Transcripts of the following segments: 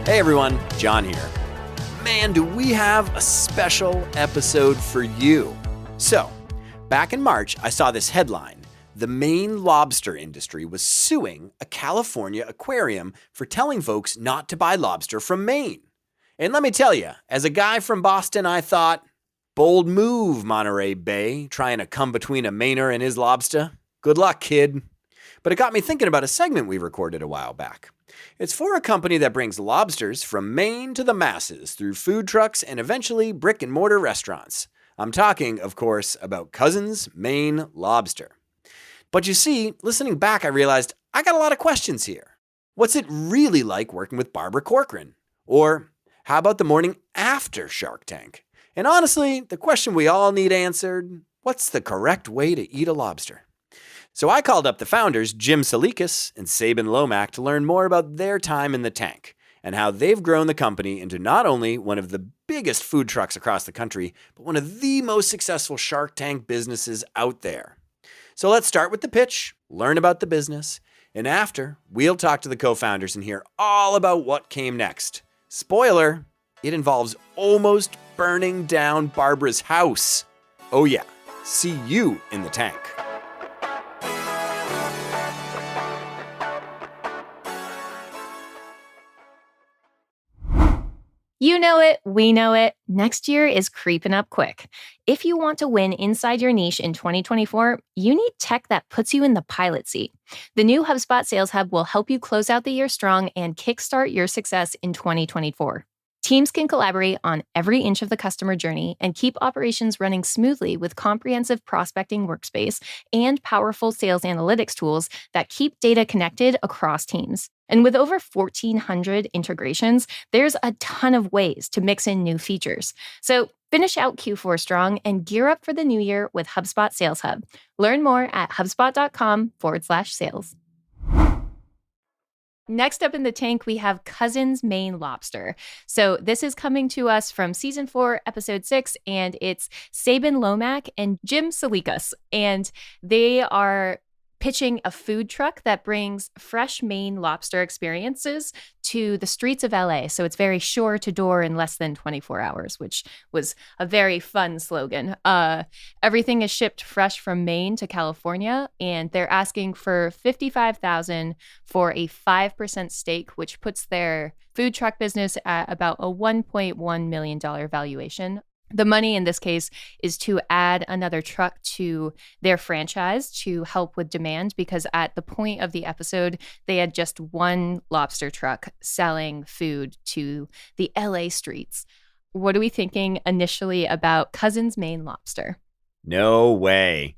Hey everyone, John here. Man, do we have a special episode for you. So, back in March, I saw this headline. The Maine lobster industry was suing a California aquarium for telling folks not to buy lobster from Maine. And let me tell you, as a guy from Boston, I thought, bold move, Monterey Bay, trying to come between a Mainer and his lobster. Good luck, kid. But it got me thinking about a segment we recorded a while back. It's for a company that brings lobsters from Maine to the masses through food trucks and eventually brick and mortar restaurants. I'm talking, of course, about Cousins Maine Lobster. But you see, listening back, I realized I got a lot of questions here. What's it really like working with Barbara Corcoran? Or how about the morning after Shark Tank? And honestly, the question we all need answered, what's the correct way to eat a lobster? So I called up the founders, Jim Salikas and Sabin Lomac, to learn more about their time in the tank and how they've grown the company into not only one of the biggest food trucks across the country, but one of the most successful Shark Tank businesses out there. So let's start with the pitch, learn about the business, and after, we'll talk to the co-founders and hear all about what came next. Spoiler, it involves almost burning down Barbara's house. Oh yeah, see you in the tank. You know it, we know it. Next year is creeping up quick. If you want to win inside your niche in 2024, you need tech that puts you in the pilot seat. The new HubSpot Sales Hub will help you close out the year strong and kickstart your success in 2024. Teams can collaborate on every inch of the customer journey and keep operations running smoothly with comprehensive prospecting workspace and powerful sales analytics tools that keep data connected across teams. And with over 1,400 integrations, there's a ton of ways to mix in new features. So finish out Q4 strong and gear up for the new year with HubSpot Sales Hub. Learn more at hubspot.com/sales. Next up in the tank, we have Cousins Maine Lobster. So this is coming to us from season 4, episode 6, and it's Sabin Lomac and Jim Salikas. And they are pitching a food truck that brings fresh Maine lobster experiences to the streets of LA. So it's very shore to door in less than 24 hours, which was a very fun slogan. Everything is shipped fresh from Maine to California, and they're asking for $55,000 for a 5% stake, which puts their food truck business at about a $1.1 million valuation. The money in this case is to add another truck to their franchise to help with demand, because at the point of the episode, they had just one lobster truck selling food to the LA streets. What are we thinking initially about Cousins Maine Lobster? No way.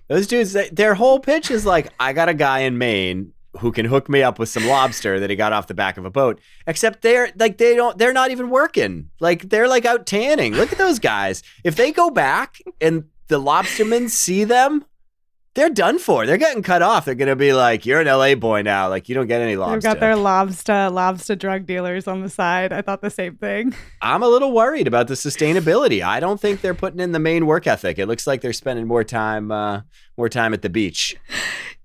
Those dudes, their whole pitch is like, I got a guy in Maine who can hook me up with some lobster that he got off the back of a boat. Except they're not even working. Like, they're like out tanning. Look at those guys. If they go back and the lobstermen see them, they're done for. They're getting cut off. They're going to be like, you're an LA boy now. Like, you don't get any lobster. They've got their lobster drug dealers on the side. I thought the same thing. I'm a little worried about the sustainability. I don't think they're putting in the Maine work ethic. It looks like they're spending more time at the beach.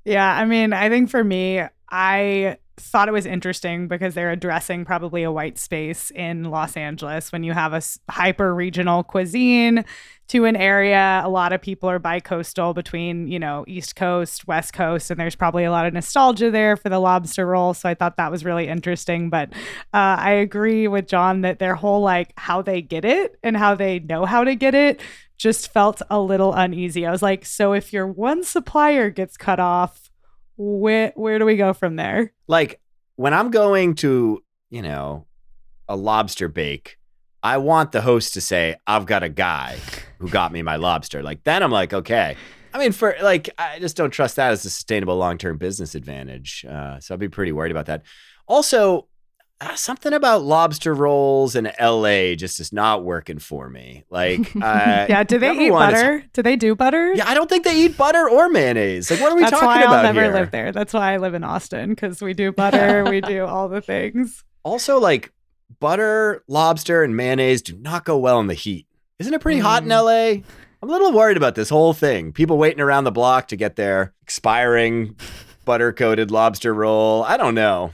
Yeah, I mean, I think for me, I thought it was interesting because they're addressing probably a white space in Los Angeles when you have a hyper regional cuisine to an area. A lot of people are bi-coastal between, East Coast, West Coast, and there's probably a lot of nostalgia there for the lobster roll. So I thought that was really interesting. But I agree with John that their whole how they get it and how they know how to get it just felt a little uneasy. I was like, so if your one supplier gets cut off, where do we go from there? Like, when I'm going to, a lobster bake, I want the host to say, I've got a guy who got me my lobster. Like, then I'm like, okay. I mean, I just don't trust that as a sustainable long-term business advantage. So I'd be pretty worried about that. Also, something about lobster rolls in LA just is not working for me. Like, yeah, do they eat butter? Do they do butter? Yeah, I don't think they eat butter or mayonnaise. Like, what are we talking about here? That's why I'll never live there. That's why I live in Austin, because we do butter, we do all the things. Also, like, butter, lobster, and mayonnaise do not go well in the heat. Isn't it pretty hot in LA? I'm a little worried about this whole thing. People waiting around the block to get their expiring butter-coated lobster roll. I don't know.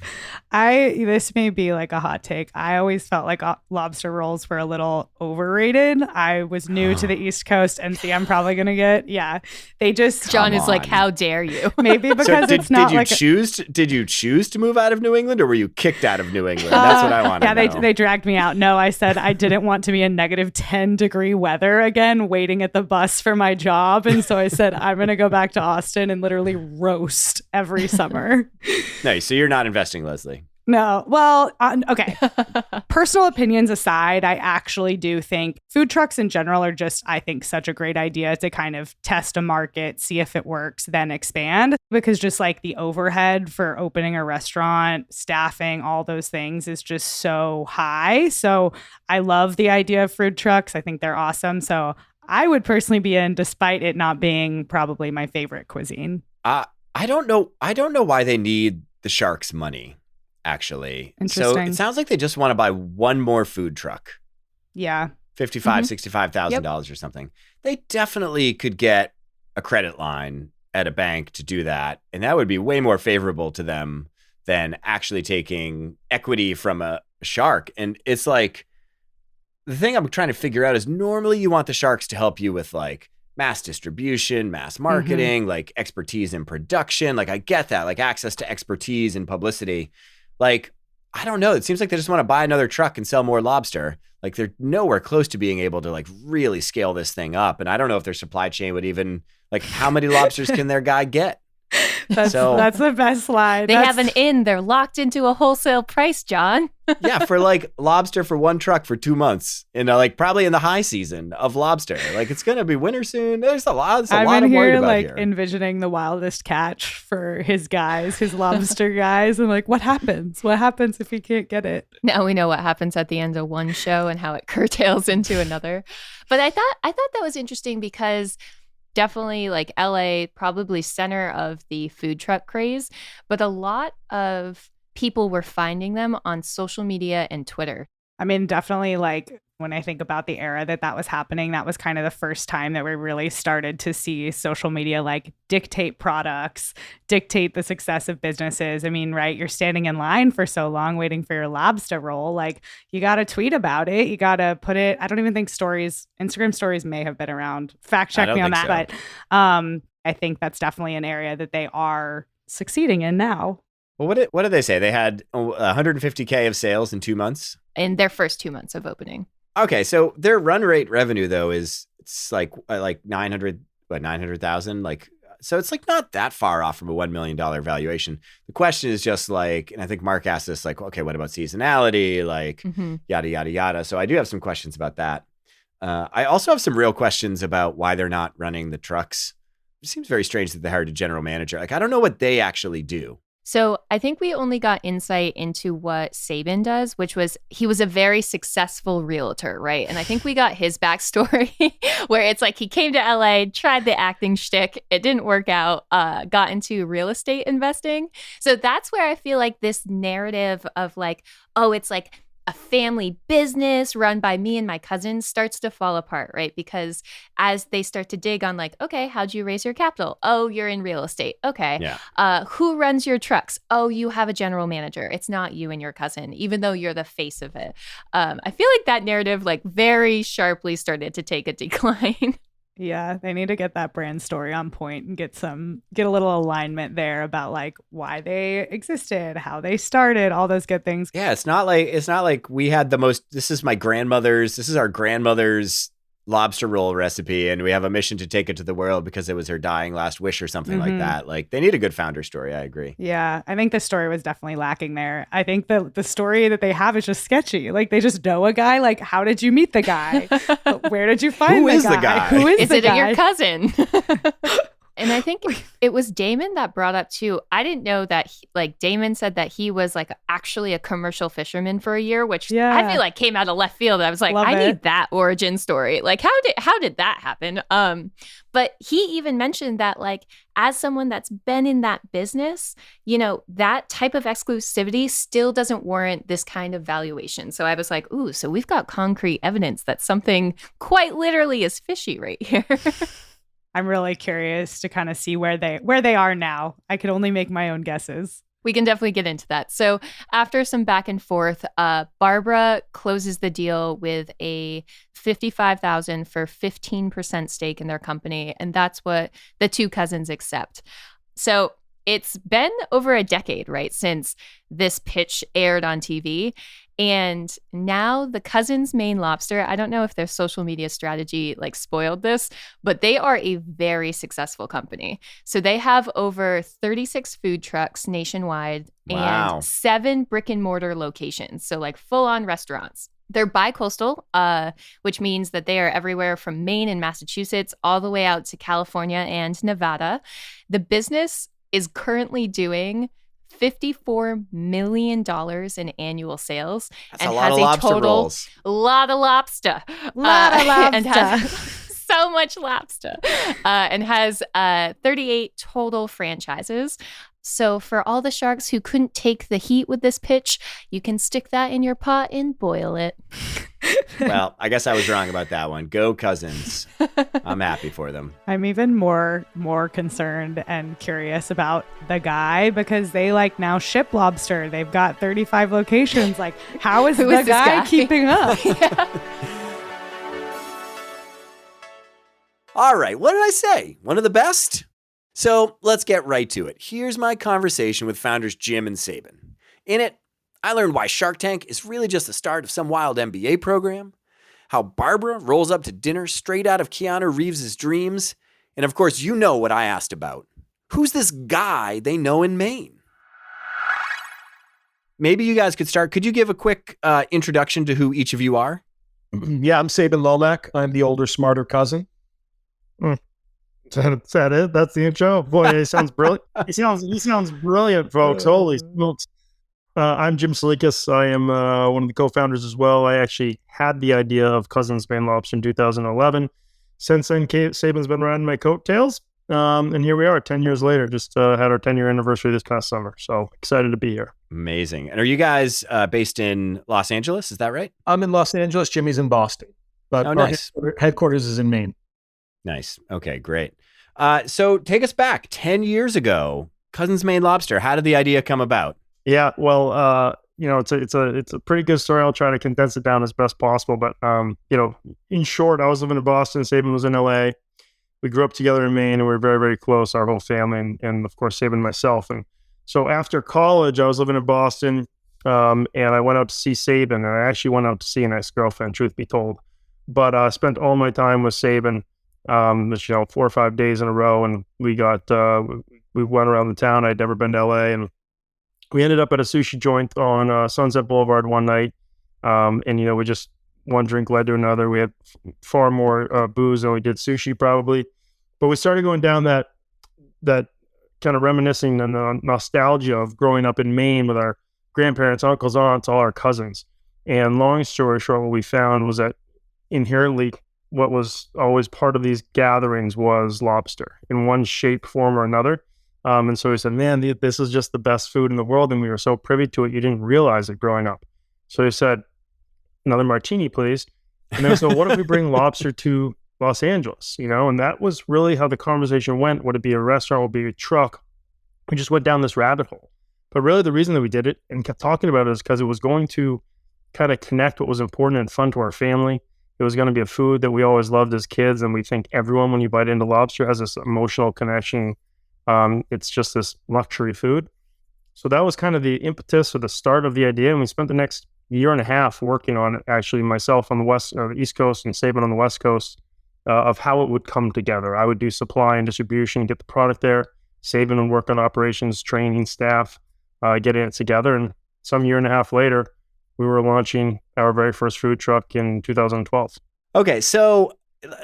This may be like a hot take. I always felt like lobster rolls were a little overrated. I was new to the East Coast, and see, I'm probably gonna get they just John is like, how dare you? maybe because So it's not like did you choose to move out of New England, or were you kicked out of New England? That's what I want to know. Yeah, they dragged me out. No, I said I didn't want to be in negative 10-degree weather again, waiting at the bus for my job, and so I said I'm gonna go back to Austin and literally roast every summer. Nice. So you're not investing, Leslie. No. Well, okay. Personal opinions aside, I actually do think food trucks in general are just, I think, such a great idea to kind of test a market, see if it works, then expand. Because just like the overhead for opening a restaurant, staffing, all those things is just so high. So I love the idea of food trucks. I think they're awesome. So I would personally be in, despite it not being probably my favorite cuisine. I don't know. I don't know why they need the Sharks' money, actually. So it sounds like they just want to buy one more food truck. Yeah. $65,000 or something. They definitely could get a credit line at a bank to do that. And that would be way more favorable to them than actually taking equity from a shark. And it's like, the thing I'm trying to figure out is normally you want the Sharks to help you with like mass distribution, mass marketing, like expertise in production. Like I get that, like access to expertise and publicity. Like, I don't know. It seems like they just want to buy another truck and sell more lobster. Like they're nowhere close to being able to like really scale this thing up. And I don't know if their supply chain would even like, how many lobsters can their guy get? That's the best slide. They have an inn. They're locked into a wholesale price, John. Yeah, for like lobster for one truck for 2 months, like probably in the high season of lobster. Like it's gonna be winter soon. There's a lot. I'm in here like here. envisioning the wildest catch for his guys, his lobster guys, and like what happens? What happens if he can't get it? Now we know what happens at the end of one show and how it curtails into another. But I thought that was interesting because definitely like LA, probably center of the food truck craze, but a lot of people were finding them on social media and Twitter. I mean, definitely like when I think about the era that was happening, that was kind of the first time that we really started to see social media like dictate products, dictate the success of businesses. I mean, right, you're standing in line for so long waiting for your lobster roll. Like you got to tweet about it. You got to put it. I don't even think Instagram stories may have been around. Fact check me on that. So. But I think that's definitely an area that they are succeeding in now. Well, what did they say? They had 150K of sales in 2 months? In their first 2 months of opening. Okay, so their run rate revenue though it's like 900,000, like so it's like not that far off from a $1 million valuation. The question is just like, and I think Mark asked this, like, okay, what about seasonality, like yada yada yada. So I do have some questions about that. I also have some real questions about why they're not running the trucks. It seems very strange that they hired a general manager. Like I don't know what they actually do. So I think we only got insight into what Sabin does, which was he was a very successful realtor, right? And I think we got his backstory where it's like he came to LA, tried the acting shtick, it didn't work out, got into real estate investing. So that's where I feel like this narrative of like, oh, it's like a family business run by me and my cousins starts to fall apart, right? Because as they start to dig on like, okay, how'd you raise your capital? Oh, you're in real estate. Okay. Yeah. Who runs your trucks? Oh, you have a general manager. It's not you and your cousin, even though you're the face of it. I feel like that narrative like very sharply started to take a decline. Yeah, they need to get that brand story on point and get a little alignment there about like why they existed, how they started, all those good things. Yeah, it's not like we had this is our grandmother's lobster roll recipe and we have a mission to take it to the world because it was her dying last wish or something like that. Like they need a good founder story. I agree. Yeah, I think the story was definitely lacking there. I think the story that they have is just sketchy. Like they just know a guy. Like, how did you meet the guy? Where did you find the guy? Who is the guy? Is it your cousin? And I think it was Damon that brought up too. I didn't know that Damon said that he was like actually a commercial fisherman for a year, which I feel like came out of left field. I was like, I need that origin story. Like how did that happen? But he even mentioned that like as someone that's been in that business, you know, that type of exclusivity still doesn't warrant this kind of valuation. So I was like, ooh, so we've got concrete evidence that something quite literally is fishy right here. I'm really curious to kind of see where they are now. I could only make my own guesses. We can definitely get into that. So after some back and forth, Barbara closes the deal with a $55,000 for 15% stake in their company, and that's what the two cousins accept. So it's been over a decade, right, since this pitch aired on TV. And now the cousins Maine Lobster, I don't know if their social media strategy like spoiled this, but they are a very successful company. So they have over 36 food trucks nationwide and 7 brick and mortar locations. So like full on restaurants. They're bi-coastal, which means that they are everywhere from Maine and Massachusetts all the way out to California and Nevada. The business is currently doing $54 million in annual sales. That's and a lot has of lobster a total rolls. Lot of lobster. And has so much lobster. And has 38 total franchises. So for all the sharks who couldn't take the heat with this pitch, you can stick that in your pot and boil it. Well, I guess I was wrong about that one. Go Cousins. I'm happy for them. I'm even more concerned and curious about the guy because they like now ship lobster. They've got 35 locations. Like, how is the guy keeping up? Yeah. All right. What did I say? One of the best? So let's get right to it. Here's my conversation with founders Jim and Sabin. In it, I learned why Shark Tank is really just the start of some wild MBA program, how Barbara rolls up to dinner straight out of Keanu Reeves' dreams, and of course, you know what I asked about. Who's this guy they know in Maine? Maybe you guys could start. Could you give a quick introduction to who each of you are? Yeah, I'm Sabin Lomack. I'm the older, smarter cousin. Is that it? That's the intro? Boy, he sounds brilliant. He sounds brilliant, folks. Holy smokes. I'm Jim Salikas. I am one of the co-founders as well. I actually had the idea of Cousins Maine Lobster in 2011. Since then, Sabin's been riding my coattails. And here we are 10 years later. Just had our 10-year anniversary this past summer. So excited to be here. Amazing. And are you guys based in Los Angeles? Is that right? I'm in Los Angeles. Jimmy's in Boston. But nice. Our headquarters is in Maine. Nice. Okay, great. So take us back 10 years ago. Cousins Maine Lobster. How did the idea come about? Yeah, well, it's a pretty good story. I'll try to condense it down as best possible. But in short, I was living in Boston. Sabin was in LA. We grew up together in Maine, and we were very, very close. Our whole family, and of course, Sabin and myself. And so after college, I was living in Boston, and I went out to see Sabin. And I actually went out to see an ex-girlfriend, truth be told. But I spent all my time with Sabin. 4 or 5 days in a row, and we went around the town. I'd never been to LA, and we ended up at a sushi joint on Sunset Boulevard one night. We just, one drink led to another. We had far more booze than we did sushi probably, but we started going down that kind of reminiscing and the nostalgia of growing up in Maine with our grandparents, uncles, aunts, all our cousins. And long story short, what we found was that inherently what was always part of these gatherings was lobster in one shape, form, or another. And so we said, man, this is just the best food in the world. And we were so privy to it, you didn't realize it growing up. So he said, another martini, please. And then we said, what if we bring lobster to Los Angeles? And that was really how the conversation went. Would it be a restaurant? Would it be a truck? We just went down this rabbit hole. But really the reason that we did it and kept talking about it is because it was going to kind of connect what was important and fun to our family. It was going to be a food that we always loved as kids, and we think everyone, when you bite into lobster, has this emotional connection. It's just this luxury food. So that was kind of the impetus or the start of the idea, and we spent the next year and a half working on it, actually, myself on the East Coast and Sabin on the West Coast, of how it would come together. I would do supply and distribution, get the product there. Sabin would work on operations, training staff, getting it together, and some year and a half later, we were launching our very first food truck in 2012. Okay, so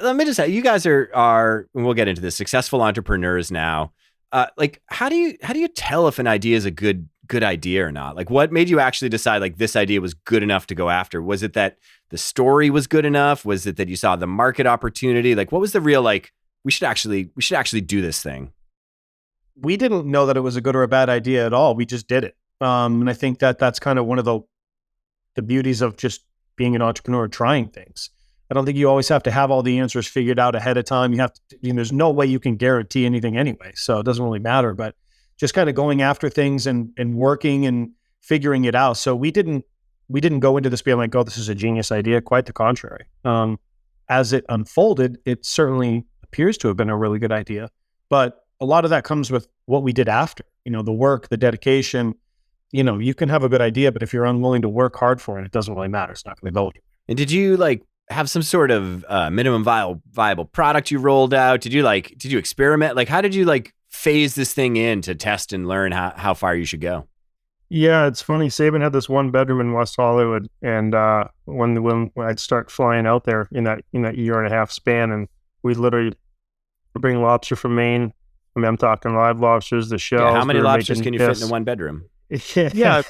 let me just say, you guys are, and we'll get into this, successful entrepreneurs now. How do you tell if an idea is a good idea or not? Like, what made you actually decide like this idea was good enough to go after? Was it that the story was good enough? Was it that you saw the market opportunity? Like, what was the real we should actually do this thing? We didn't know that it was a good or a bad idea at all. We just did it, and I think that's kind of one of the beauties of just being an entrepreneur, trying things. I don't think you always have to have all the answers figured out ahead of time. You have to, there's no way you can guarantee anything anyway, so it doesn't really matter. But just kind of going after things and working and figuring it out. So we didn't go into this being like, oh, this is a genius idea. Quite the contrary. As it unfolded, it certainly appears to have been a really good idea. But a lot of that comes with what we did after, the work, the dedication. You can have a good idea, but if you're unwilling to work hard for it, it doesn't really matter. It's not going to go. And did you have some sort of minimum viable product you rolled out? Did you experiment? Like, how did you phase this thing in to test and learn how far you should go? Yeah, it's funny. Sabin had this 1-bedroom in West Hollywood, and when I'd start flying out there in that year and a half span, and we'd literally bring lobster from Maine. I mean, I'm talking live lobsters, the shells. Yeah, how many lobsters can you fit in a 1-bedroom? Yeah.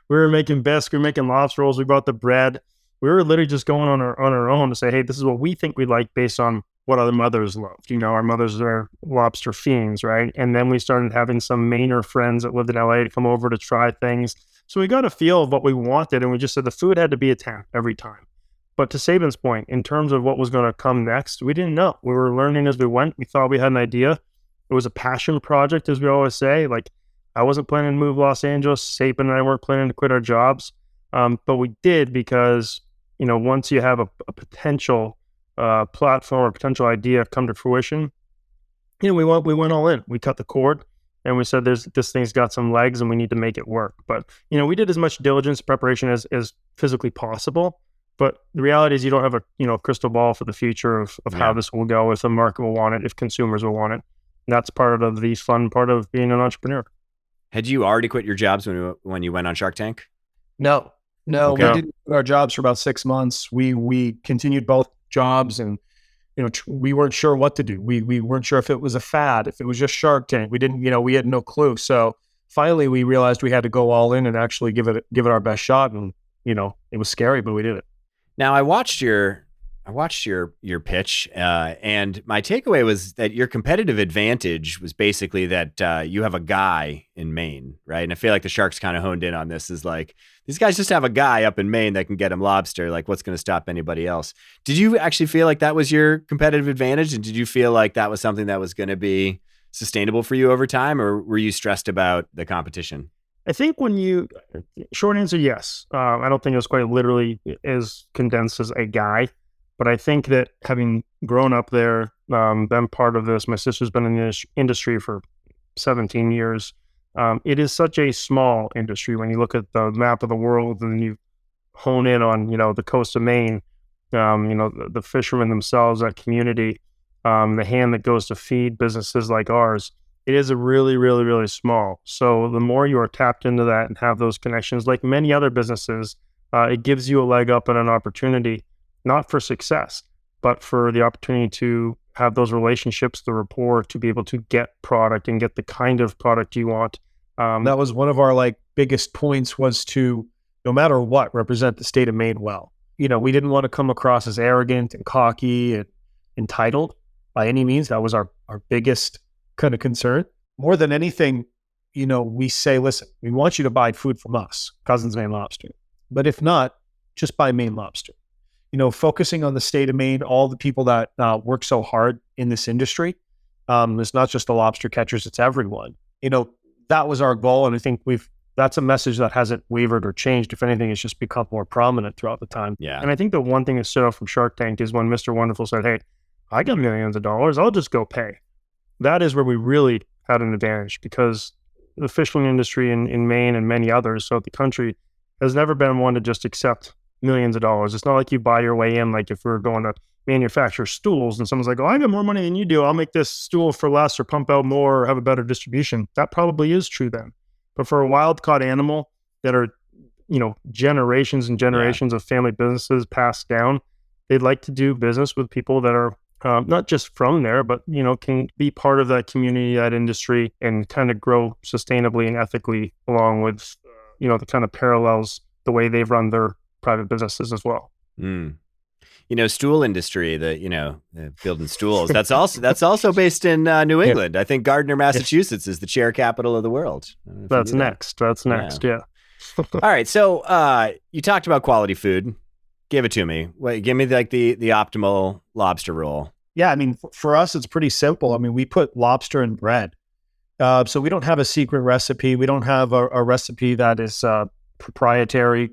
We were making bisque, we were making lobster rolls, we brought the bread. We were literally just going on our own to say, hey, this is what we think we like based on what other mothers loved. Our mothers are lobster fiends, right? And then we started having some Mainer friends that lived in LA to come over to try things. So we got a feel of what we wanted, and we just said the food had to be a 10 every time. But to Sabin's point, in terms of what was going to come next, we didn't know. We were learning as we went. We thought we had an idea. It was a passion project, as we always say. I wasn't planning to move Los Angeles. Sabin and I weren't planning to quit our jobs. But we did because, once you have a potential platform or potential idea come to fruition, we went all in. We cut the cord and we said, this thing's got some legs and we need to make it work. But, we did as much diligence preparation as physically possible. But the reality is you don't have a crystal ball for the future of how this will go, if the market will want it, if consumers will want it. And that's part of the fun part of being an entrepreneur. Had you already quit your jobs when you went on Shark Tank? No, Okay. we didn't quit our jobs for about 6 months. We continued both jobs, and we weren't sure what to do. We weren't sure if it was a fad, if it was just Shark Tank. We didn't, we had no clue. So finally, we realized we had to go all in and actually give it our best shot. And it was scary, but we did it. Now, I watched your pitch, and my takeaway was that your competitive advantage was basically that you have a guy in Maine, right? And I feel like the Sharks kind of honed in on this, is these guys just have a guy up in Maine that can get them lobster. What's going to stop anybody else? Did you actually feel like that was your competitive advantage? And did you feel like that was something that was going to be sustainable for you over time, or were you stressed about the competition? I think short answer, yes. I don't think it was quite literally as condensed as a guy. But I think that having grown up there, been part of this, my sister's been in the industry for 17 years. It is such a small industry when you look at the map of the world and you hone in on, the coast of Maine, the fishermen themselves, that community, the hand that goes to feed businesses like ours. It is a really, really, really small. So the more you are tapped into that and have those connections, like many other businesses, it gives you a leg up and an opportunity. Not for success, but for the opportunity to have those relationships, the rapport, to be able to get product and get the kind of product you want. That was one of our biggest points, was to, no matter what, represent the state of Maine well. We didn't want to come across as arrogant and cocky and entitled by any means. That was our biggest kind of concern. More than anything, we say, listen, we want you to buy food from us, Cousins Maine Lobster. But if not, just buy Maine Lobster. Focusing on the state of Maine, all the people that work so hard in this industry. It's not just the lobster catchers, it's everyone. That was our goal. And I think that's a message that hasn't wavered or changed. If anything, it's just become more prominent throughout the time. Yeah. And I think the one thing that stood out from Shark Tank is when Mr. Wonderful said, hey, I got millions of dollars, I'll just go pay. That is where we really had an advantage, because the fishing industry in Maine and many others throughout the country has never been one to just accept millions of dollars. It's not like you buy your way in, like if we're going to manufacture stools and someone's like, oh, I got more money than you do, I'll make this stool for less or pump out more or have a better distribution. That probably is true then. But for a wild caught animal that are, generations and generations of family businesses passed down, they'd like to do business with people that are not just from there, but, can be part of that community, that industry, and kind of grow sustainably and ethically along with, the kind of parallels the way they've run their private businesses as well. Stool industry, building stools. That's also based in New England. I think Gardner, Massachusetts is the chair capital of the world. That's next. Yeah. All right. So you talked about quality food. Give it to me. Give me the optimal lobster roll. Yeah. I mean, for us, it's pretty simple. I mean, we put lobster in bread. So we don't have a secret recipe. We don't have a recipe that is proprietary.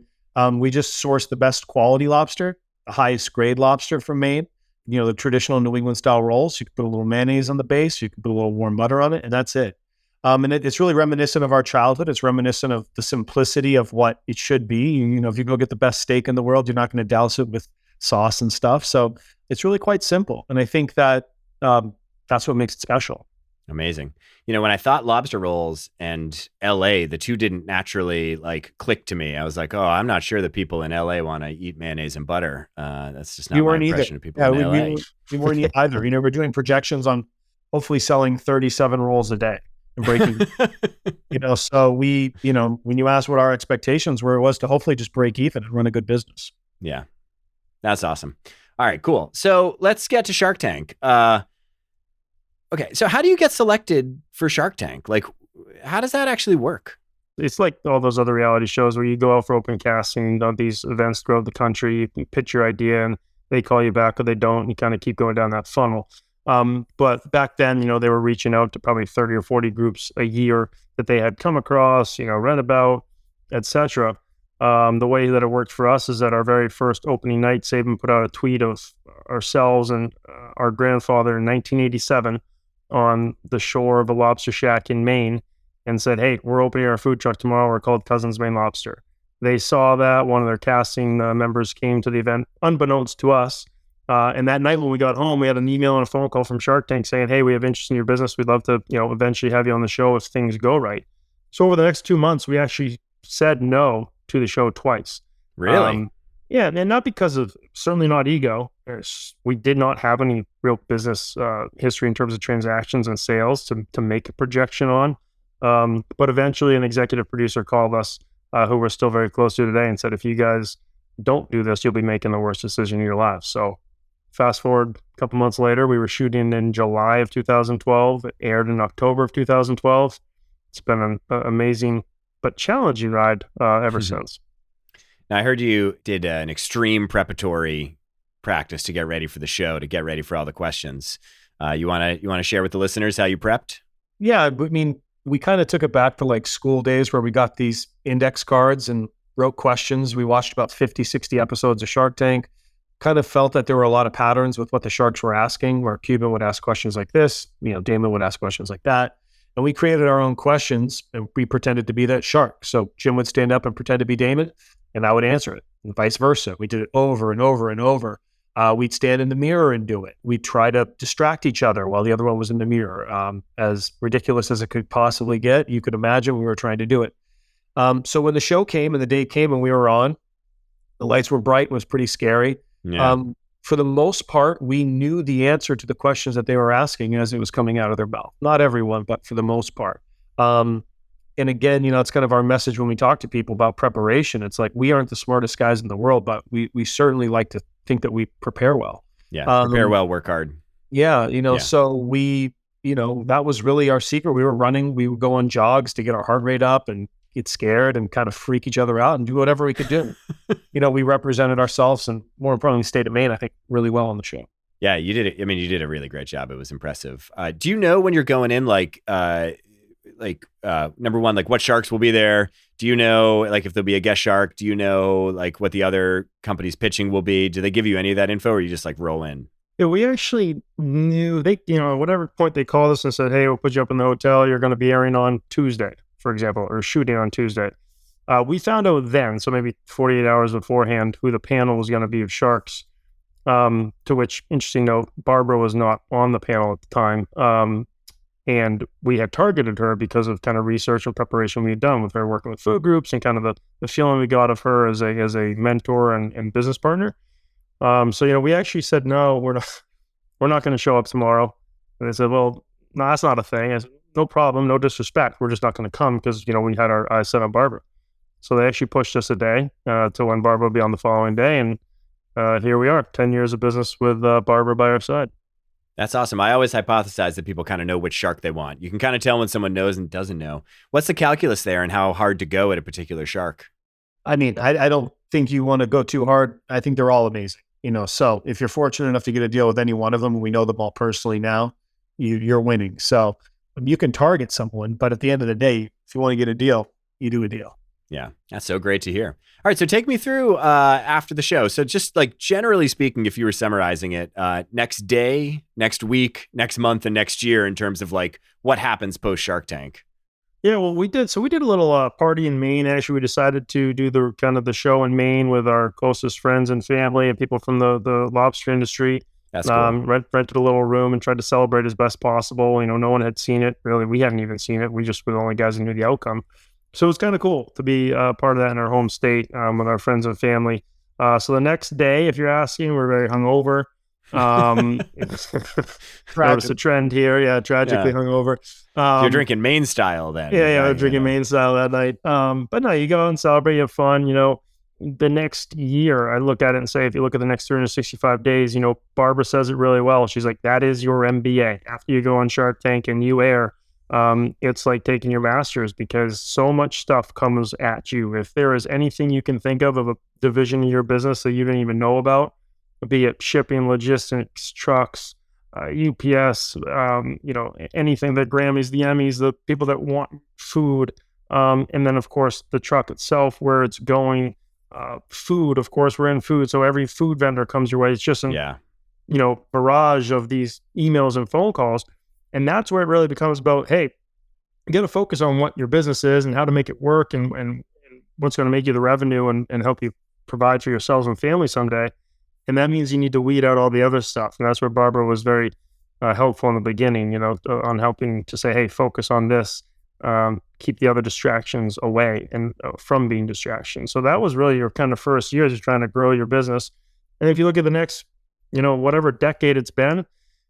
We just source the best quality lobster, the highest grade lobster from Maine. The traditional New England style rolls. You can put a little mayonnaise on the base. You can put a little warm butter on it, and that's it. And it's really reminiscent of our childhood. It's reminiscent of the simplicity of what it should be. If you go get the best steak in the world, you're not going to douse it with sauce and stuff. So it's really quite simple. And I think that that's what makes it special. Amazing. When I thought lobster rolls and LA, the two didn't naturally click to me. I was like, oh, I'm not sure that people in LA want to eat mayonnaise and butter. That's just not my impression of people in LA. We weren't either. We're doing projections on hopefully selling 37 rolls a day and breaking, so we, when you ask what our expectations were, it was to hopefully just break even and run a good business. Yeah. That's awesome. All right, cool. So let's get to Shark Tank. Okay, so how do you get selected for Shark Tank? How does that actually work? It's like all those other reality shows where you go out for open casting on these events throughout the country, you pitch your idea and they call you back or they don't, and you kind of keep going down that funnel. But back then, they were reaching out to probably 30 or 40 groups a year that they had come across, read about, etc. The way that it worked for us is that our very first opening night, Sabin put out a tweet of ourselves and our grandfather in 1987 on the shore of a lobster shack in Maine and said, hey, we're opening our food truck tomorrow. We're called Cousins Maine Lobster. They saw that. One of their casting members came to the event unbeknownst to us. And that night when we got home, we had an email and a phone call from Shark Tank saying, hey, we have interest in your business. We'd love to, eventually have you on the show if things go right. So over the next 2 months, we actually said no to the show twice. Really? Yeah, and not because of, certainly not ego. We did not have any real business history in terms of transactions and sales to make a projection on. But eventually an executive producer called us, who we're still very close to today, and said, if you guys don't do this, you'll be making the worst decision of your lives. So fast forward a couple months later, we were shooting in July of 2012. It aired in October of 2012. It's been an amazing but challenging ride ever since. Now, I heard you did an extreme preparatory practice to get ready for the show, to get ready for all the questions. You want to share with the listeners how you prepped? Yeah, I mean, we kind of took it back to school days where we got these index cards and wrote questions. We watched about 50, 60 episodes of Shark Tank, kind of felt that there were a lot of patterns with what the sharks were asking, where Cuban would ask questions like this, Damon would ask questions like that. And we created our own questions and we pretended to be that shark. So Jim would stand up and pretend to be Damon and I would answer it, and vice versa. We did it over and over and over. We'd stand in the mirror and do it. We'd try to distract each other while the other one was in the mirror. As ridiculous as it could possibly get, you could imagine we were trying to do it. So when the show came and the day came and we were on, the lights were bright, it was pretty scary. Yeah. For the most part, we knew the answer to the questions that they were asking as it was coming out of their mouth. Not everyone, but for the most part. And again, it's kind of our message when we talk to people about preparation. It's like, we aren't the smartest guys in the world, but we certainly like to think that we prepare well. Yeah, prepare well, work hard. Yeah, so we, that was really our secret. We were running, we would go on jogs to get our heart rate up and get scared and kind of freak each other out and do whatever we could do. We represented ourselves and, more importantly, the state of Maine, I think, really well on the show. Yeah, you did it. I mean, you did a really great job. It was impressive. Do you know when you're going in, number one, what sharks will be there? Do you know, if there'll be a guest shark? Do you know, what the other company's pitching will be? Do they give you any of that info, or you just roll in? Yeah, we actually knew whatever point they called us and said, hey, we'll put you up in the hotel. You're going to be airing on Tuesday, for example, or shooting on Tuesday. We found out then, so maybe 48 hours beforehand, who the panel was going to be of sharks. To which, interesting note, Barbara was not on the panel at the time. And we had targeted her because of kind of research and preparation we had done with her working with food groups and kind of the feeling we got of her as a mentor and business partner. So, we actually said, no, we're not going to show up tomorrow. And they said, well, no, that's not a thing. I said, no problem, no disrespect. We're just not going to come because, we had our eyes set on Barbara. So they actually pushed us a day to when Barbara would be on the following day. And here we are, 10 years of business with Barbara by our side. That's awesome. I always hypothesize that people kind of know which shark they want. You can kind of tell when someone knows and doesn't know. What's the calculus there and how hard to go at a particular shark? I mean, I don't think you want to go too hard. I think they're all amazing. So if you're fortunate enough to get a deal with any one of them, we know them all personally now, you're winning. So You can target someone, but at the end of the day, if you want to get a deal, you do a deal. Yeah, that's so great to hear. All right, so take me through after the show. So just like generally speaking, if you were summarizing it, next day, next week, next month, and next year in terms of like what happens post Shark Tank. Yeah, well, we did. So we did a little party in Maine. Actually, we decided to do the kind of the show in Maine with our closest friends and family and people from the lobster industry. That's cool. Rented a little room and tried to celebrate as best possible. You know, no one had seen it really. We hadn't even seen it. We just were the only guys who knew the outcome. So it was kind of cool to be part of that in our home state with our friends and family. So the next day, if you're asking, we're very hungover. Notice a trend here. Yeah, tragically hungover. You're drinking Maine style then. Yeah, we're drinking Maine style that night. But no, you go out and celebrate, you have fun. You know, the next year, I look at it and say, if you look at the next 365 days, you know, Barbara says it really well. She's like, that is your MBA. After you go on Shark Tank and you air, it's like taking your master's because so much stuff comes at you. If there is anything you can think of a division of your business that you didn't even know about, be it shipping, logistics, trucks, UPS, you know, anything, the Grammys, the Emmys, the people that want food, and then of course the truck itself, where it's going, food, of course, we're in food, so every food vendor comes your way. It's just you know, barrage of these emails and phone calls. And that's where it really becomes about, hey, you got to focus on what your business is and how to make it work and what's going to make you the revenue and help you provide for yourselves and family someday. And that means you need to weed out all the other stuff. And that's where Barbara was very helpful in the beginning, you know, on helping to say, hey, focus on this, keep the other distractions away and from being distractions. So that was really your kind of first years of trying to grow your business. And if you look at the next, you know, whatever decade it's been,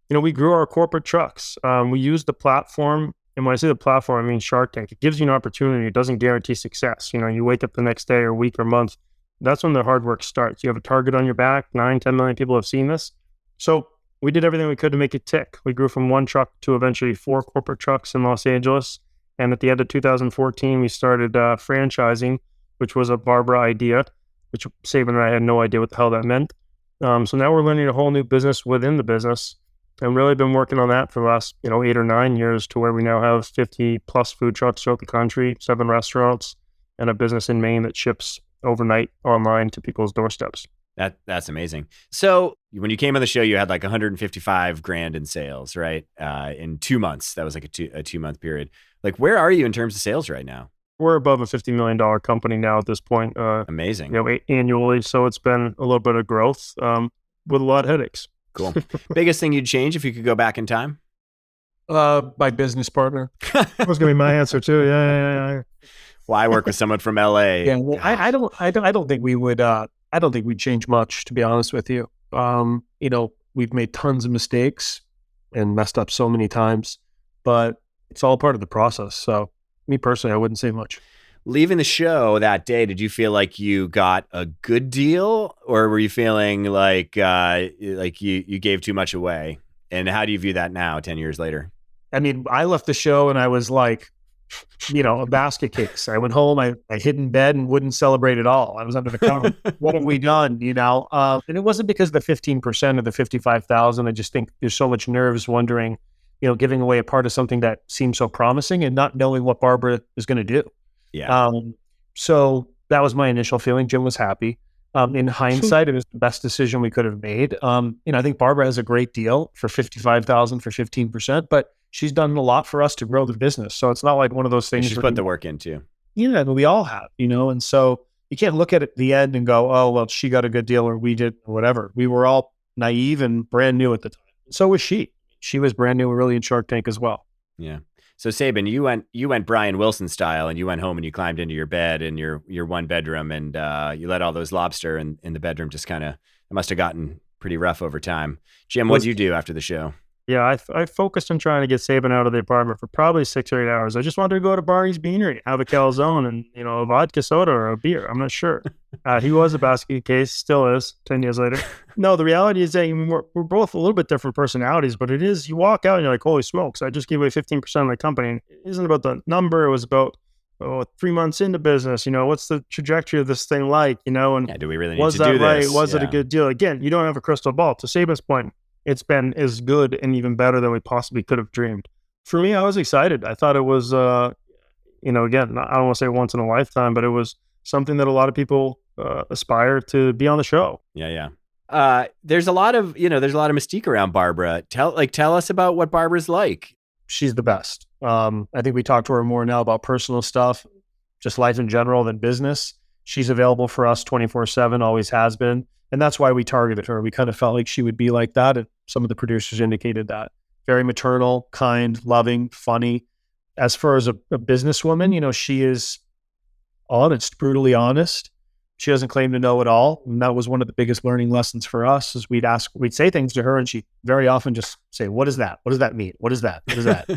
you know, we grew our corporate trucks. We used the platform. And when I say the platform, I mean Shark Tank. It gives you an opportunity. It doesn't guarantee success. You know, you wake up the next day or week or month. That's when the hard work starts. You have a target on your back. 9-10 million people have seen this. So we did everything we could to make it tick. We grew from 1 truck to eventually 4 corporate trucks in Los Angeles. And at the end of 2014, we started franchising, which was a Barbara idea, which Sabin and I had no idea what the hell that meant. So now we're learning a whole new business within the business. And really been working on that for the last, you know, 8 or 9 years to where we now have 50 plus food trucks throughout the country, 7 restaurants, and a business in Maine that ships overnight online to people's doorsteps. That's amazing. So when you came on the show, you had like 155 grand in sales, right? In 2 months. That was like a 2 month period. Like, where are you in terms of sales right now? We're above a $50 million company now at this point. Amazing. You know, annually. So it's been a little bit of growth with a lot of headaches. Cool. Biggest thing you'd change if you could go back in time? My business partner. That was gonna be my answer too. Yeah. Well, I work with someone from LA. Yeah, well, I don't think we would. I don't think we'd change much, to be honest with you. You know, we've made tons of mistakes and messed up so many times, but it's all part of the process. So, me personally, I wouldn't say much. Leaving the show that day, did you feel like you got a good deal, or were you feeling like you gave too much away? And how do you view that now, 10 years later? I mean, I left the show and I was like, you know, a basket case. I went home, I hid in bed and wouldn't celebrate at all. I was under the counter. What have we done? You know, and it wasn't because of the 15% of the 55,000. I just think there's so much nerves wondering, you know, giving away a part of something that seems so promising and not knowing what Barbara is going to do. Yeah. So that was my initial feeling. Jim was happy. In hindsight, it was the best decision we could have made. You know, I think Barbara has a great deal for 55,000 for 15%, but she's done a lot for us to grow the business. So it's not like one of those things. She's put the work into. Yeah, we all have, you know, and so you can't look at it at the end and go, oh, well, she got a good deal or we did or whatever. We were all naive and brand new at the time. So was she. She was brand new, really in Shark Tank as well. Yeah. So Sabin, you went Brian Wilson style, and you went home and you climbed into your bed in your 1 bedroom, and you let all those lobster in the bedroom just kind of, it must have gotten pretty rough over time. Jim, what did you do after the show? Yeah, I focused on trying to get Sabin out of the apartment for probably 6 or 8 hours. I just wanted to go to Barney's Beanery, have a calzone and, you know, a vodka soda or a beer. I'm not sure. He was a basket case, still is, 10 years later. No, the reality is that we're both a little bit different personalities, but it is, you walk out and you're like, holy smokes, I just gave away 15% of my company. And it isn't about the number. It was about 3 months into business, you know, what's the trajectory of this thing like, you know, and yeah, do we really need was to that do right? this? Was it a good deal? Again, you don't have a crystal ball. To Sabin's point, it's been as good and even better than we possibly could have dreamed. For me, I was excited. I thought it was, again, I don't want to say once in a lifetime, but it was something that a lot of people aspire to be on the show. Yeah. There's a lot of mystique around Barbara. Tell us about what Barbara's like. She's the best. I think we talk to her more now about personal stuff, just life in general than business. She's available for us 24/7, always has been. And that's why we targeted her. We kind of felt like she would be like that. And some of the producers indicated that. Very maternal, kind, loving, funny. As far as a businesswoman, she is honest, brutally honest. She doesn't claim to know it all. And that was one of the biggest learning lessons for us is we'd say things to her and she very often just say, what is that? What does that mean? What is that? What is that?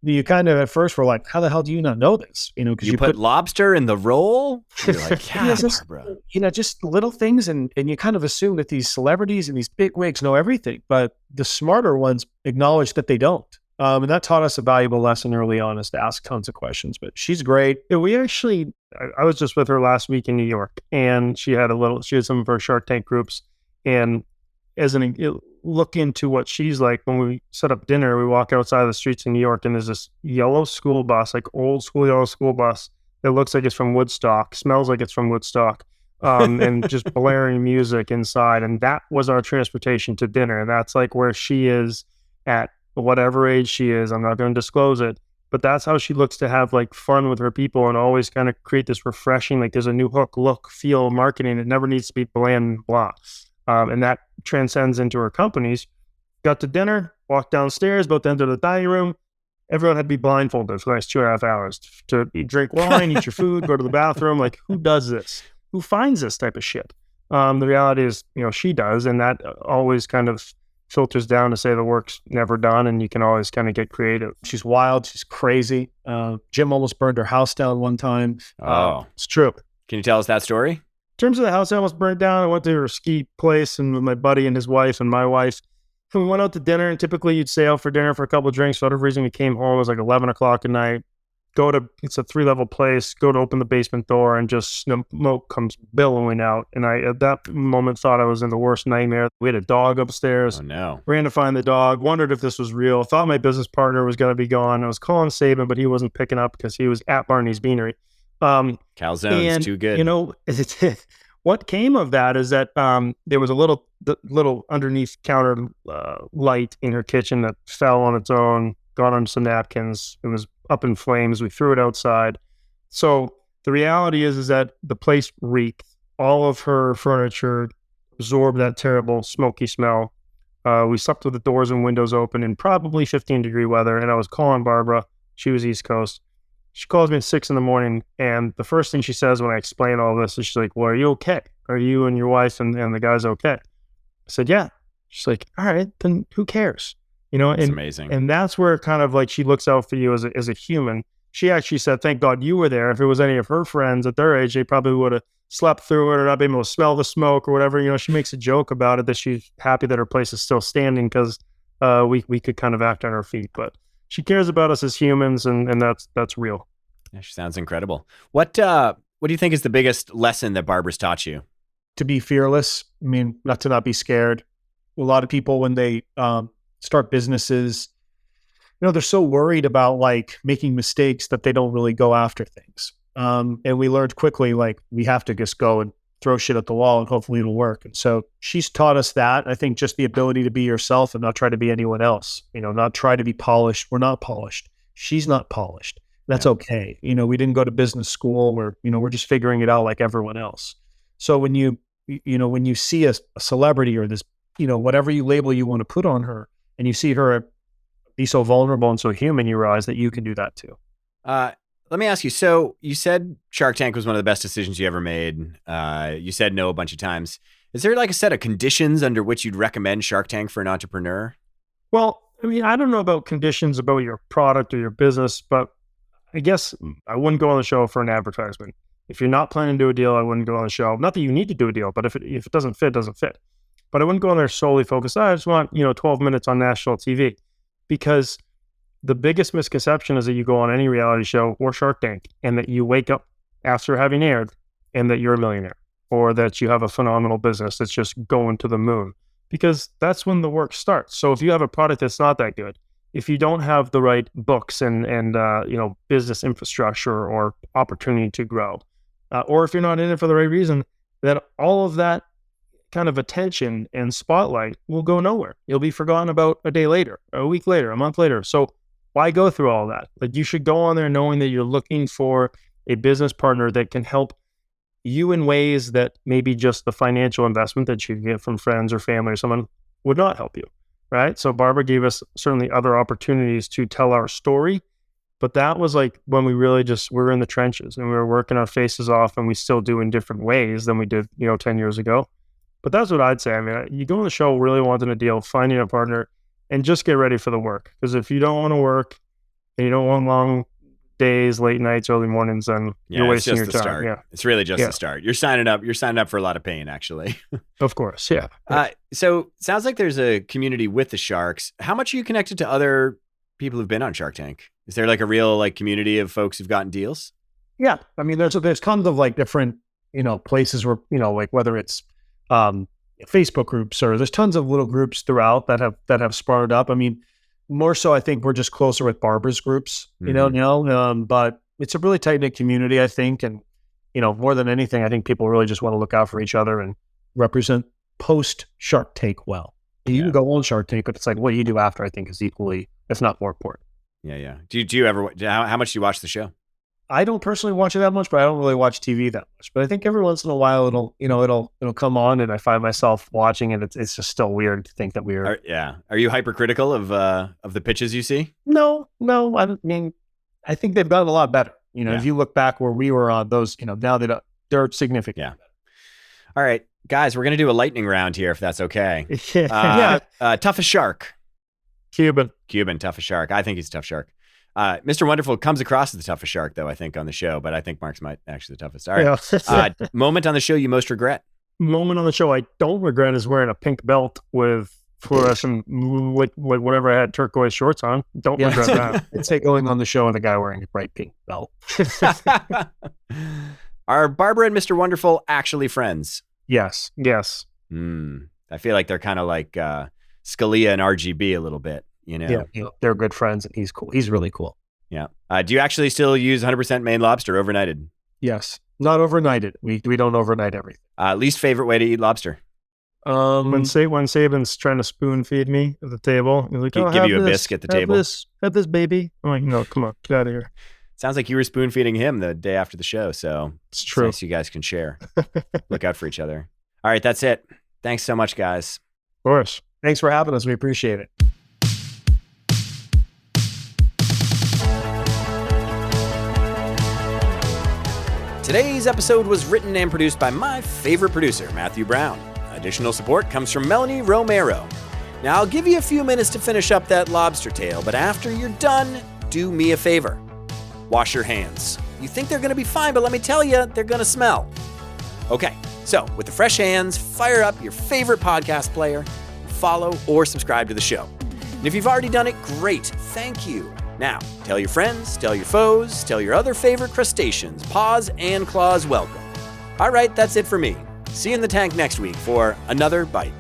You kind of at first were like, how the hell do you not know this? Because you put lobster in the roll. You're like, yeah, Barbara. Just little things. And you kind of assume that these celebrities and these big wigs know everything, but the smarter ones acknowledge that they don't. And that taught us a valuable lesson early on is to ask tons of questions, but she's great. Yeah, I was just with her last week in New York and she had some of her Shark Tank groups. And look into what she's like when we set up dinner, we walk outside the streets in New York and there's this yellow school bus, like old school yellow school bus that looks like it's from Woodstock, smells like it's from Woodstock, and just blaring music inside. And that was our transportation to dinner. And that's like where she is at whatever age she is. I'm not going to disclose it, but that's how she looks to have like fun with her people and always kind of create this refreshing, like there's a new hook, look, feel, marketing. It never needs to be bland and blah. And that transcends into her companies. Got to dinner, walked downstairs, about to enter the dining room. Everyone had to be blindfolded for the last 2.5 hours to drink wine, eat your food, go to the bathroom. Like, who does this? Who finds this type of shit? The reality is, she does. And that always kind of filters down to say the work's never done and you can always kind of get creative. She's wild. She's crazy. Jim almost burned her house down one time. It's true. Can you tell us that story? In terms of the house that almost burned down, I went to her ski place and with my buddy and his wife and my wife. And we went out to dinner and typically you'd stay out for dinner for a couple of drinks. For whatever reason, we came home. It was like 11 o'clock at night. It's a 3-level place. Go to open the basement door and just smoke comes billowing out. And I, at that moment, thought I was in the worst nightmare. We had a dog upstairs. Oh, no. Ran to find the dog. Wondered if this was real. Thought my business partner was going to be gone. I was calling Saban, but he wasn't picking up because he was at Barney's Beanery. Calzone's too good. What came of that is that there was a little underneath counter light in her kitchen that fell on its own, got on some napkins. It was up in flames. We threw it outside. So the reality is that the place reeked. All of her furniture absorbed that terrible smoky smell. We slept with the doors and windows open in probably 15-degree weather, and I was calling Barbara. She was East Coast. She calls me at 6 a.m, and the first thing she says when I explain all this is she's like, well, are you okay? Are you and your wife and the guys okay? I said, yeah. She's like, all right, then who cares? It's amazing. And that's where kind of like she looks out for you as a human. She actually said, thank God you were there. If it was any of her friends at their age, they probably would have slept through it or not been able to smell the smoke or whatever. She makes a joke about it that she's happy that her place is still standing because we could kind of act on our feet. But she cares about us as humans, and that's real. Yeah, she sounds incredible. What do you think is the biggest lesson that Barbara's taught you? To be fearless. I mean, not to not be scared. A lot of people, when they start businesses, they're so worried about like making mistakes that they don't really go after things. And we learned quickly, like, we have to just go and throw shit at the wall and hopefully it'll work. And so she's taught us that. I think just the ability to be yourself and not try to be anyone else, not try to be polished. We're not polished. She's not polished. That's okay. We didn't go to business school where, we're just figuring it out like everyone else. So when you see a celebrity or this, whatever you label you want to put on her, and you see her be so vulnerable and so human, you realize that you can do that too. Let me ask you. So you said Shark Tank was one of the best decisions you ever made. You said no a bunch of times. Is there like a set of conditions under which you'd recommend Shark Tank for an entrepreneur? Well, I mean, I don't know about conditions about your product or your business, but I guess I wouldn't go on the show for an advertisement. If you're not planning to do a deal, I wouldn't go on the show. Not that you need to do a deal, but if it doesn't fit, it doesn't fit. But I wouldn't go on there solely focused. I just want, 12 minutes on national TV, because the biggest misconception is that you go on any reality show or Shark Tank and that you wake up after having aired and that you're a millionaire or that you have a phenomenal business that's just going to the moon, because that's when the work starts. So if you have a product that's not that good, if you don't have the right books and business infrastructure or opportunity to grow, or if you're not in it for the right reason, then all of that kind of attention and spotlight will go nowhere. You'll be forgotten about a day later, a week later, a month later. So why go through all that? Like, you should go on there knowing that you're looking for a business partner that can help you in ways that maybe just the financial investment that you get from friends or family or someone would not help you, right? So Barbara gave us certainly other opportunities to tell our story, but that was like when we really we were in the trenches and we were working our faces off, and we still do in different ways than we did, 10 years ago. But that's what I'd say. I mean, you go on the show really wanting a deal, finding a partner, and just get ready for the work. Because if you don't want to work and you don't want long days, late nights, early mornings, then you're wasting your time. Start. Yeah. It's really just the start. You're signing up for a lot of pain, actually. Of course, yeah. So sounds like there's a community with the Sharks. How much are you connected to other people who've been on Shark Tank? Is there like a real like community of folks who've gotten deals? Yeah, I mean, there's tons of like different places where like whether it's Facebook groups, or there's tons of little groups throughout that have sprouted up. I mean, more so, I think we're just closer with Barbara's groups, but it's a really tight knit community, I think. And, more than anything, I think people really just want to look out for each other and represent post Shark Tank well. You can go on Shark Tank, but it's like what you do after, I think, is equally, if not more important. Yeah. Do you ever, how much do you watch the show? I don't personally watch it that much, but I don't really watch TV that much. But I think every once in a while it'll come on, and I find myself watching it. It's just still weird to think that we're. Are you hypercritical of the pitches you see? No. I mean, I think they've gotten a lot better. If you look back where we were on those, now they're significant. Yeah. All right, guys, we're gonna do a lightning round here, if that's okay. Toughest shark. Cuban, toughest shark. I think he's a tough shark. Mr. Wonderful comes across as the toughest shark, though, I think, on the show, but I think Mark's actually the toughest. All right. Moment on the show you most regret? Moment on the show I don't regret is wearing a pink belt with fluorescent, like whatever I had, turquoise shorts on. Don't regret that. It's like going on the show and a guy wearing a bright pink belt. Are Barbara and Mr. Wonderful actually friends? Yes. I feel like they're kind of like Scalia and RGB a little bit. Yeah, they're good friends, and he's cool. He's really cool. Yeah. Do you actually still use 100% Maine lobster overnighted? Yes. Not overnighted. We don't overnight everything. Least favorite way to eat lobster? When Saban's trying to spoon feed me at the table, he's like, give you a biscuit at the table. Have this, baby. I'm like, no, come on, get out of here. Sounds like you were spoon feeding him the day after the show, so it's true. Nice you guys can share. Look out for each other. All right, that's it. Thanks so much, guys. Of course. Thanks for having us. We appreciate it. Today's episode was written and produced by my favorite producer, Matthew Brown. Additional support comes from Melanie Romero. Now, I'll give you a few minutes to finish up that lobster tail, but after you're done, do me a favor. Wash your hands. You think they're going to be fine, but let me tell you, they're going to smell. Okay, so with the fresh hands, fire up your favorite podcast player, follow or subscribe to the show. And if you've already done it, great, thank you. Now, tell your friends, tell your foes, tell your other favorite crustaceans, paws and claws welcome. All right, that's it for me. See you in the tank next week for another bite.